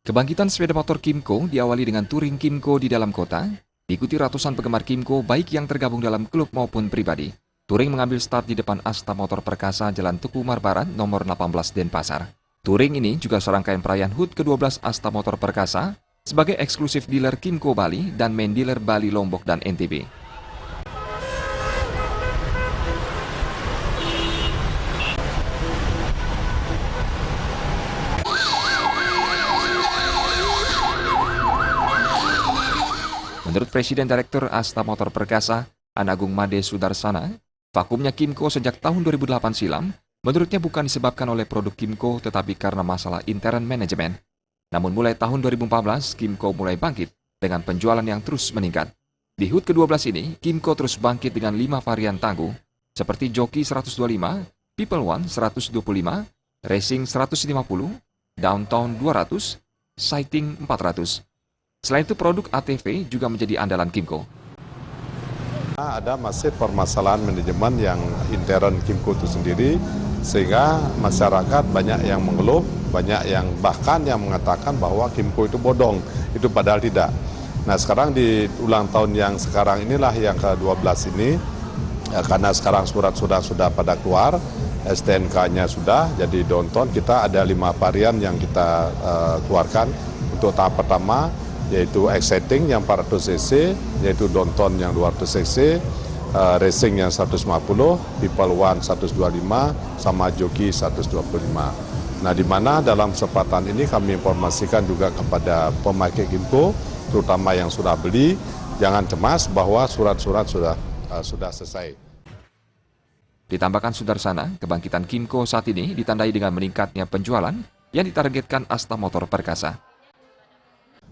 Kebangkitan sepeda motor Kymco diawali dengan touring Kymco di dalam kota, diikuti ratusan penggemar Kymco baik yang tergabung dalam klub maupun pribadi. Touring mengambil start di depan Asta Motor Perkasa Jalan Tuku Umar Barat nomor 18 Denpasar. Touring ini juga serangkaian perayaan HUT ke-12 Asta Motor Perkasa sebagai eksklusif dealer Kymco Bali dan main dealer Bali, Lombok, dan NTB. Menurut Presiden Direktur Asta Motor Perkasa, Anagung Made Sudarsana, vakumnya Kymco sejak tahun 2008 silam, menurutnya bukan disebabkan oleh produk Kymco tetapi karena masalah intern manajemen. Namun mulai tahun 2014, Kymco mulai bangkit dengan penjualan yang terus meningkat. Di HUT ke-12 ini, Kymco terus bangkit dengan 5 varian tangguh, seperti Jockey 125, People One 125, Racing 150, Downtown 200, Sighting 400. Selain itu, produk ATV juga menjadi andalan Kymco. Ada masih permasalahan manajemen yang intern Kymco itu sendiri, sehingga masyarakat banyak yang mengeluh, banyak yang bahkan yang mengatakan bahwa Kymco itu bodong, itu padahal tidak. Nah, sekarang di ulang tahun yang sekarang inilah yang ke-12 ini, karena sekarang surat-surat sudah pada keluar, STNK-nya sudah, jadi Downtown kita ada 5 varian yang kita keluarkan untuk tahap pertama, yaitu Exciting yang 400 cc, yaitu Downtown yang 200 cc, Racing yang 150, People One 125, sama Jockey 125. Nah, di mana dalam kesempatan ini kami informasikan juga kepada pemakai Kymco, terutama yang sudah beli, jangan cemas bahwa surat-surat sudah selesai. Ditambahkan Sudarsana, kebangkitan Kymco saat ini ditandai dengan meningkatnya penjualan yang ditargetkan Asta Motor Perkasa.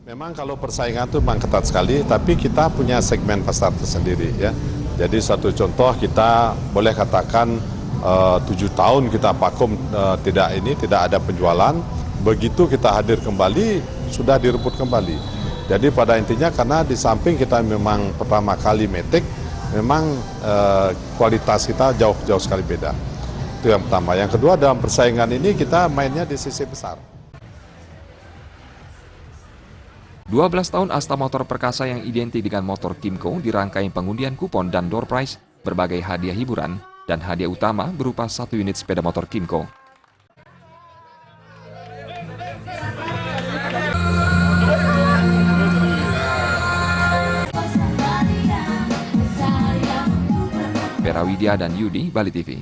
Memang kalau persaingan itu memang ketat sekali, tapi kita punya segmen pasar tersendiri ya. Jadi satu contoh, kita boleh katakan 7 tahun kita vakum tidak ada penjualan. Begitu kita hadir kembali sudah direbut kembali. Jadi pada intinya karena di samping kita memang pertama kali metik, memang kualitas kita jauh sekali beda. Itu yang pertama. Yang kedua, dalam persaingan ini kita mainnya di sisi besar. 12 tahun Asta Motor Perkasa yang identik dengan motor Kymco dirangkai pengundian kupon dan door prize, berbagai hadiah hiburan, dan hadiah utama berupa 1 unit sepeda motor Kymco. Vera Widya dan Yudi, Bali TV.